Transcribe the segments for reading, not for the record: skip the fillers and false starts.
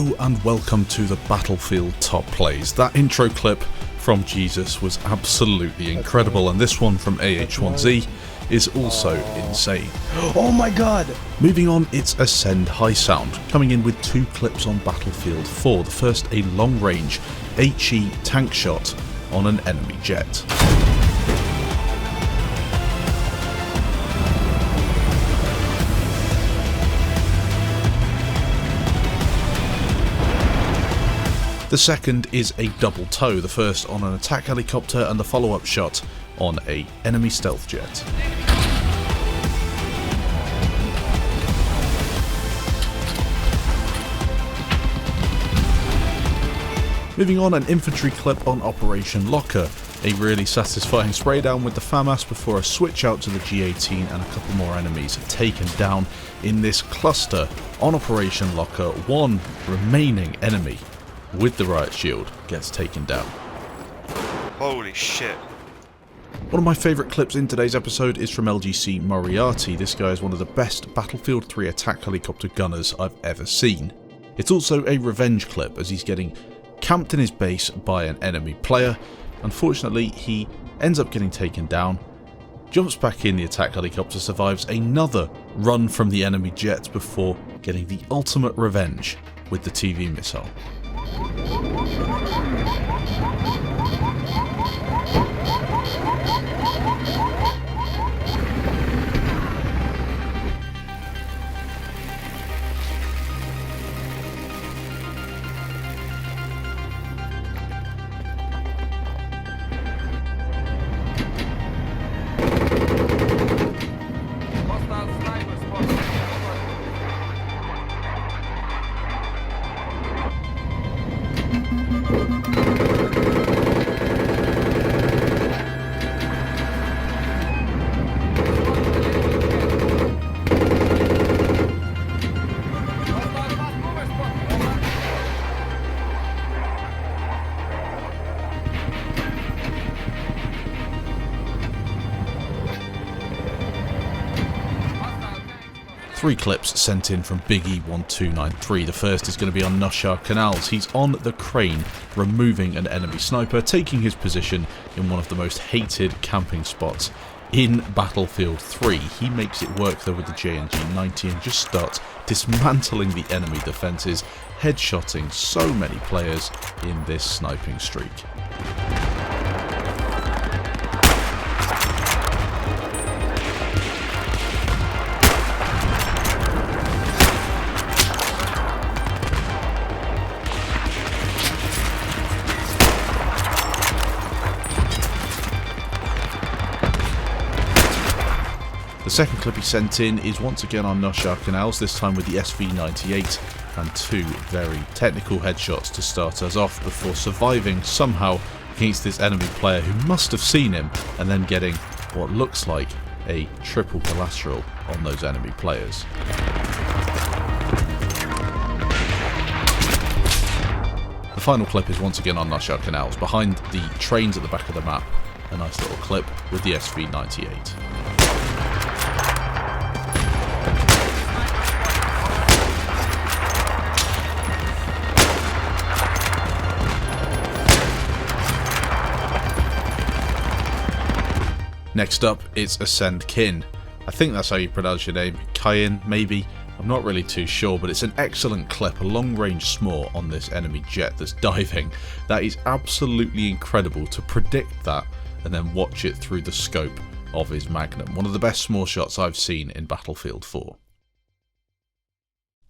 Hello and welcome to the Battlefield Top Plays. That intro clip from Jesus was absolutely incredible, and this one from AH1Z is also insane. Oh my god! Moving on, it's Ascend High Sound, coming in with two clips on Battlefield 4. The first, a long-range HE tank shot on an enemy jet. The second is a double tow, the first on an attack helicopter and the follow-up shot on an enemy stealth jet. Moving on, an infantry clip on Operation Locker, a really satisfying spray down with the FAMAS before a switch out to the G18 and a couple more enemies taken down in this cluster on Operation Locker. One remaining enemy with the riot shield gets taken down. Holy shit. One of my favourite clips in today's episode is from LGC Moriarty. This guy is one of the best Battlefield 3 attack helicopter gunners I've ever seen. It's also a revenge clip as he's getting camped in his base by an enemy player. Unfortunately, he ends up getting taken down, jumps back in the attack helicopter, survives another run from the enemy jets before getting the ultimate revenge with the TV missile. Three clips sent in from Biggie1293. The first is going to be on Noshar Canals. He's on the crane, removing an enemy sniper, taking his position in one of the most hated camping spots in Battlefield 3. He makes it work though with the JNG90 and just starts dismantling the enemy defences, headshotting so many players in this sniping streak. The second clip he sent in is once again on Noshar Canals, this time with the SV98 and two very technical headshots to start us off before surviving somehow against this enemy player who must have seen him and then getting what looks like a triple collateral on those enemy players. The final clip is once again on Noshar Canals, behind the trains at the back of the map, a nice little clip with the SV98. Next up, it's Ascend Kin. I think that's how you pronounce your name. Kyin, maybe? I'm not really too sure, but it's an excellent clip, a long-range SMOR on this enemy jet that's diving. That is absolutely incredible to predict that and then watch it through the scope of his Magnum. One of the best SMOR shots I've seen in Battlefield 4.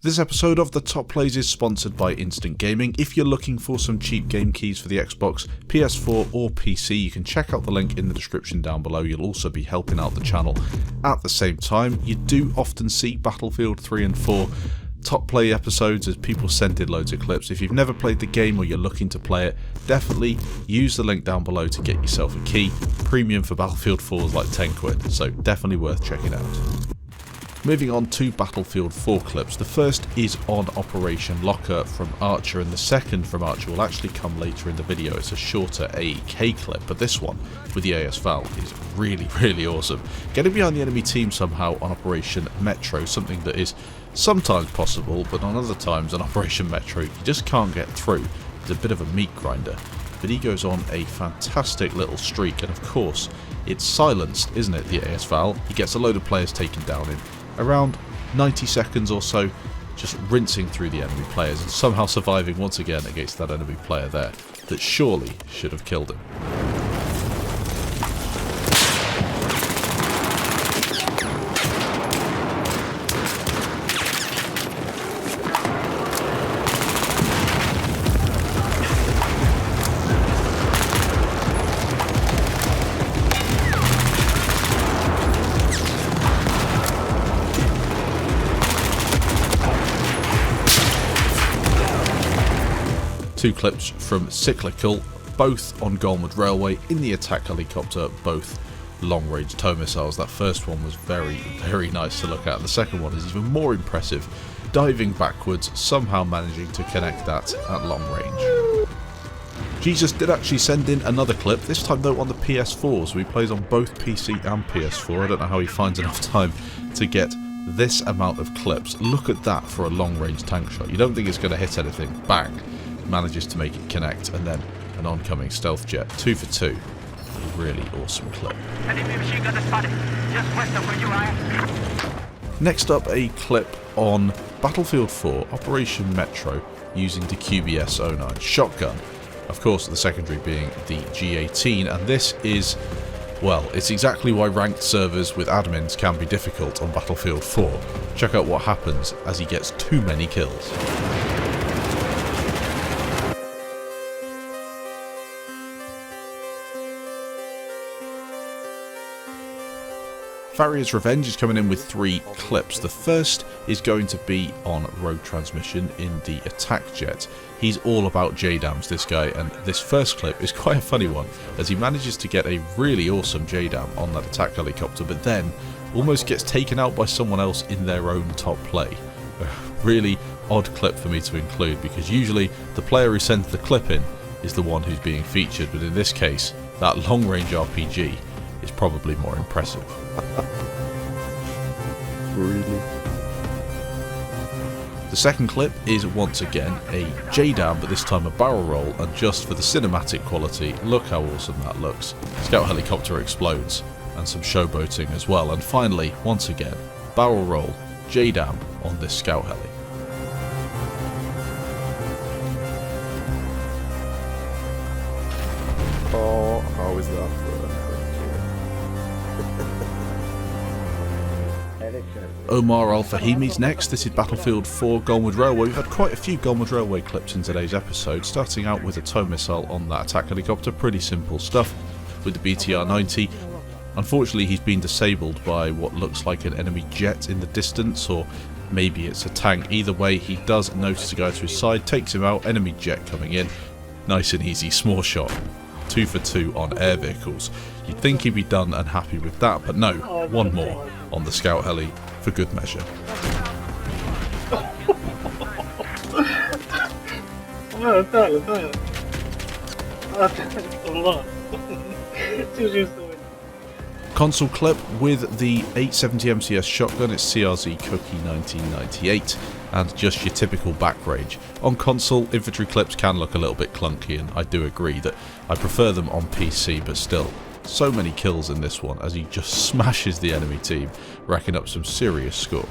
This episode of The Top Plays is sponsored by Instant Gaming. If you're looking for some cheap game keys for the Xbox, PS4 or PC, you can check out the link in the description down below. You'll also be helping out the channel at the same time. You do often see Battlefield 3 and 4 Top Play episodes as people send in loads of clips. If you've never played the game or you're looking to play it, definitely use the link down below to get yourself a key. Premium for Battlefield 4 is like 10 quid, so definitely worth checking out. Moving on to Battlefield 4 clips. The first is on Operation Locker from Archer, and the second from Archer will actually come later in the video. It's a shorter AEK clip, but this one with the AS Val is really awesome. Getting behind the enemy team somehow on Operation Metro, something that is sometimes possible, but on other times on Operation Metro you just can't get through. It's a bit of a meat grinder. But he goes on a fantastic little streak, and of course it's silenced, isn't it, the AS Val? He gets a load of players taken down in around 90 seconds or so, just rinsing through the enemy players and somehow surviving once again against that enemy player there that surely should have killed him. Two clips from Cyclical, both on Golmud Railway in the attack helicopter, both long-range tow missiles. That first one was very nice to look at. The second one is even more impressive, diving backwards, somehow managing to connect that at long range. Jesus did actually send in another clip, this time though on the PS4, so he plays on both PC and PS4. I don't know how he finds enough time to get this amount of clips. Look at that for a long-range tank shot. You don't think it's going to hit anything, bang. Manages to make it connect, and then an oncoming stealth jet. 2 for 2. A really awesome clip. Next up, a clip on Battlefield 4 Operation Metro using the QBS-09 shotgun. Of course, the secondary being the G18, and this is, well, it's exactly why ranked servers with admins can be difficult on Battlefield 4. Check out what happens as he gets too many kills. Farrier's Revenge is coming in with 3 clips. The first is going to be on road transmission in the attack jet. He's all about JDAMs, this guy, and this first clip is quite a funny one as he manages to get a really awesome JDAM on that attack helicopter, but then almost gets taken out by someone else in their own top play. A really odd clip for me to include, because usually the player who sends the clip in is the one who's being featured, but in this case that long range RPG is probably more impressive. Really? The second clip is once again a JDAM, but this time a barrel roll, and just for the cinematic quality, look how awesome that looks. Scout helicopter explodes, and some showboating as well, and finally, once again, barrel roll, JDAM on this scout heli. Oh, how is that for Omar Al-Fahimi's next. This is Battlefield 4 Golmud Railway. We've had quite a few Golmud Railway clips in today's episode, starting out with a tow missile on that attack helicopter. Pretty simple stuff with the BTR-90. Unfortunately, he's been disabled by what looks like an enemy jet in the distance, or maybe it's a tank. Either way, he does notice a guy to his side, takes him out, enemy jet coming in. Nice and easy, small shot. 2 for 2 on air vehicles. You'd think he'd be done and happy with that, but no, one more on the scout heli for good measure. Console clip with the 870 MCS shotgun. It's CRZ Cookie1998 and just your typical back range. On console, infantry clips can look a little bit clunky, and I do agree that I prefer them on PC, but still, so many kills in this one as he just smashes the enemy team, racking up some serious score.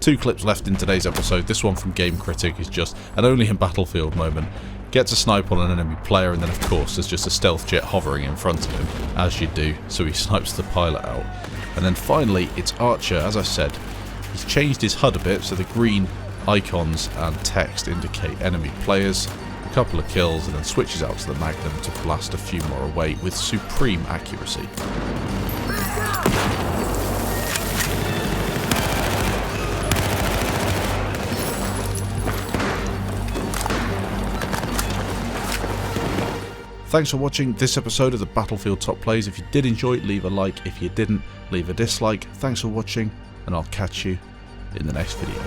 Two clips left in today's episode. This one from GameCritic is just an only in Battlefield moment. Gets a snipe on an enemy player, and then of course there's just a stealth jet hovering in front of him, as you do, so he snipes the pilot out. And then finally it's Archer. As I said, he's changed his HUD a bit so the green icons and text indicate enemy players. a couple of kills, and then switches out to the Magnum to blast a few more away with supreme accuracy. Thanks for watching this episode of the Battlefield Top Plays. If you did enjoy, leave a like. If you didn't, leave a dislike. Thanks for watching, and I'll catch you in the next video.